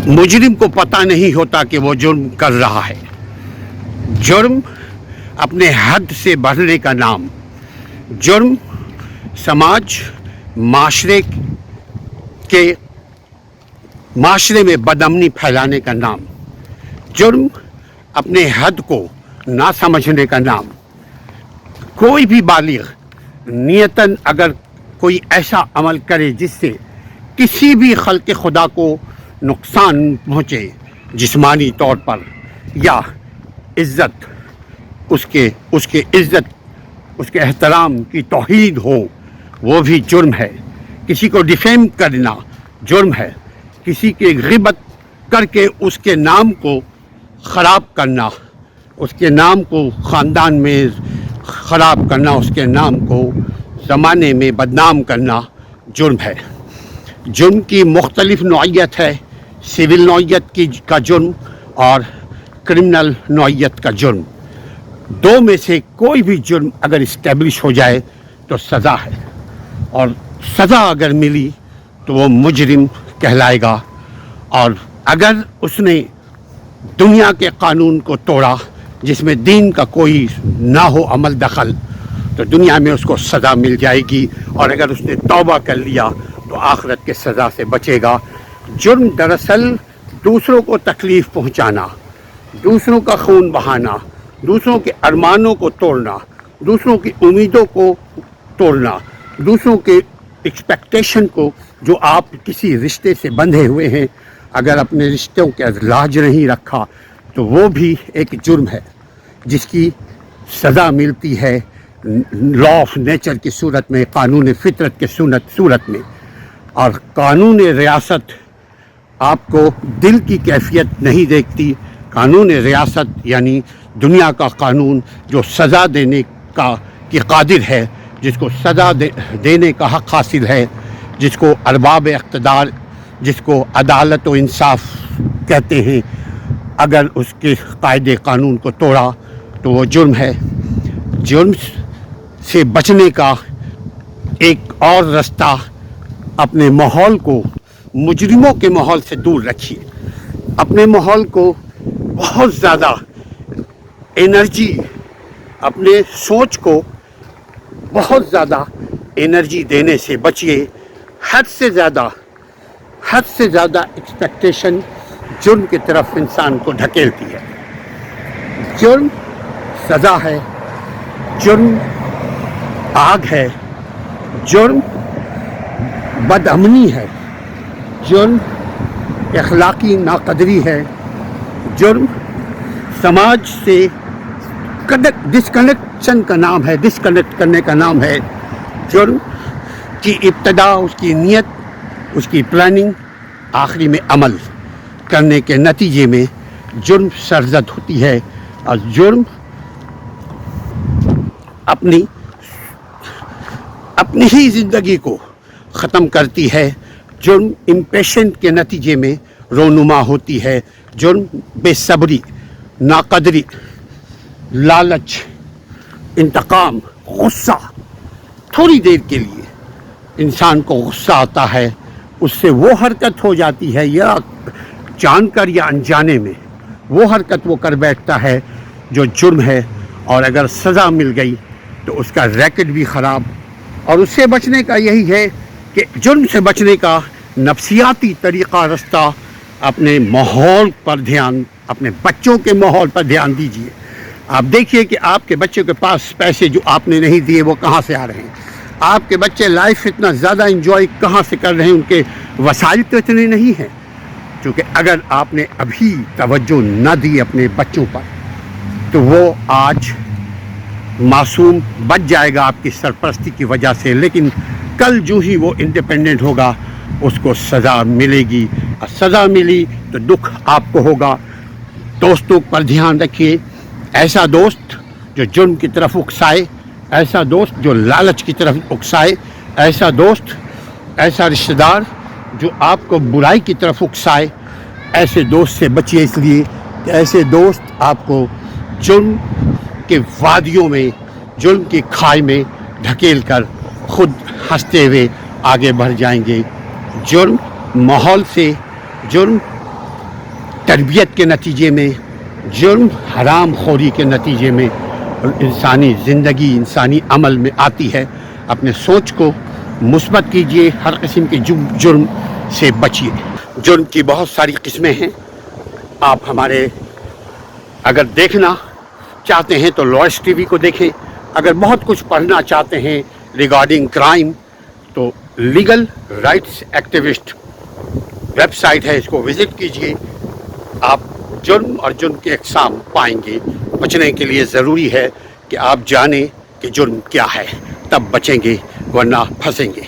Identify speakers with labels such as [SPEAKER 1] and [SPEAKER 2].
[SPEAKER 1] मुजरिम को पता नहीं होता कि वो जुर्म कर रहा है। जुर्म अपने हद से बढ़ने का नाम, जुर्म समाज माशरे में बदअमनी फैलाने का नाम, जुर्म अपने हद को ना समझने का नाम। कोई भी बालिग नियतन अगर कोई ऐसा अमल करे जिससे किसी भी खल्क़ खुदा को नुकसान पहुँचे, जिस्मानी तौर पर या इज़्ज़त, उसके इज़्ज़त, उसके एहतराम की तौहीन हो, वो भी जुर्म है। किसी को डिफेम करना जुर्म है। किसी की ग़िबत करके उसके नाम को ख़राब करना, उसके नाम को ख़ानदान में ख़राब करना, उसके नाम को ज़माने में बदनाम करना जुर्म है। जुर्म की मुख्तलिफ़ नौइयत है, सिविल नौइयत का जुर्म और क्रिमिनल नौइयत का जुर्म। दो में से कोई भी जुर्म अगर इस्टेब्लिश हो जाए तो सज़ा है, और सज़ा अगर मिली तो वो मुजरिम कहलाएगा। और अगर उसने दुनिया के कानून को तोड़ा जिसमें दीन का कोई ना हो अमल दखल, तो दुनिया में उसको सज़ा मिल जाएगी, और अगर उसने तौबा कर लिया तो आखिरत के सज़ा से बचेगा। जुर्म दरअसल दूसरों को तकलीफ़ पहुंचाना, दूसरों का खून बहाना, दूसरों के अरमानों को तोड़ना, दूसरों की उम्मीदों को तोड़ना, दूसरों के एक्सपेक्टेशन को, जो आप किसी रिश्ते से बंधे हुए हैं, अगर अपने रिश्तों के लाज नहीं रखा तो वो भी एक जुर्म है जिसकी सज़ा मिलती है लॉ ऑफ नेचर की सूरत में, कानून फितरत के सूरत में। और कानून रियासत आपको दिल की कैफियत नहीं देखती। कानून रियासत यानी दुनिया का कानून जो सज़ा देने की कादिर है, जिसको सज़ा देने का हक़ हासिल है, जिसको अरबाब इक़्तिदार, जिसको अदालत व इंसाफ कहते हैं, अगर उसके कायदे कानून को तोड़ा तो वो जुर्म है। जुर्म से बचने का एक और रास्ता, अपने माहौल को मुजरिमों के माहौल से दूर रखिए। अपने माहौल को बहुत ज़्यादा एनर्जी, अपने सोच को बहुत ज़्यादा एनर्जी देने से बचिए। हद से ज़्यादा एक्सपेक्टेशन जुर्म की तरफ इंसान को ढकेलती है। जुर्म सज़ा है, जुर्म आग है, जुर्म बदअमनी है, जुर्म अखलाकी नाकदरी है, जुर्म समाज से डिस्कनेक्शन का नाम है, डिस्कनेक्ट करने का नाम है। जुर्म की इब्तदा, उसकी नीयत, उसकी प्लानिंग, आखिरी में अमल करने के नतीजे में जुर्म सरजद होती है। और जुर्म अपनी ही ज़िंदगी को ख़त्म करती है। जुर्म इम्पेशेंट के नतीजे में रोनुमा होती है। जुर्म बेसब्री, नाकदरी, लालच, इंतकाम, गुस्सा, थोड़ी देर के लिए इंसान को गुस्सा आता है, उससे वो हरकत हो जाती है, या जानकर या अनजाने में वो हरकत वो कर बैठता है जो जुर्म है, और अगर सज़ा मिल गई तो उसका रैकेट भी ख़राब। और उससे बचने का यही है कि जुर्म से बचने का नफ्सियाती तरीक़ा रास्ता, अपने माहौल पर ध्यान, अपने बच्चों के माहौल पर ध्यान दीजिए। आप देखिए कि आपके बच्चों के पास पैसे जो आपने नहीं दिए वो कहाँ से आ रहे हैं। आपके बच्चे लाइफ इतना ज़्यादा इंजॉय कहाँ से कर रहे हैं, उनके वसाइल तो इतने नहीं हैं। क्योंकि अगर आपने अभी तवज्जो न दी अपने बच्चों पर तो वो आज मासूम बच जाएगा आपकी सरपरस्ती की वजह से, लेकिन कल जो ही वो इंडिपेंडेंट होगा उसको सज़ा मिलेगी, और सज़ा मिली तो दुख आपको होगा। दोस्तों पर ध्यान रखिए, ऐसा दोस्त जो जुर्म की तरफ उकसाए, ऐसा दोस्त जो लालच की तरफ उकसाए, ऐसा दोस्त, ऐसा रिश्तेदार जो आपको बुराई की तरफ उकसाए, ऐसे दोस्त से बचिए। इसलिए कि ऐसे दोस्त आपको जुर्म के वादियों में, जुर्म की खाई में ढकेल कर खुद हंसते हुए आगे बढ़ जाएंगे। जुर्म माहौल से, जुर्म تربیت کے نتیجے میں، جرم حرام خوری کے نتیجے میں انسانی زندگی، انسانی عمل میں آتی ہے. اپنے سوچ کو مثبت کیجیے، ہر قسم کے جرم سے بچیے. جرم کی بہت ساری قسمیں ہیں. آپ ہمارے اگر دیکھنا چاہتے ہیں تو لوئس ٹی وی کو دیکھیں. اگر بہت کچھ پڑھنا چاہتے ہیں ریگارڈنگ کرائم تو legal rights activist website ہے، اس کو وزٹ کیجئے. آپ جرم اور جرم کے اقسام پائیں گے. بچنے کے لیے ضروری ہے کہ آپ جانیں کہ جرم کیا ہے، تب بچیں گے ورنہ پھنسیں گے.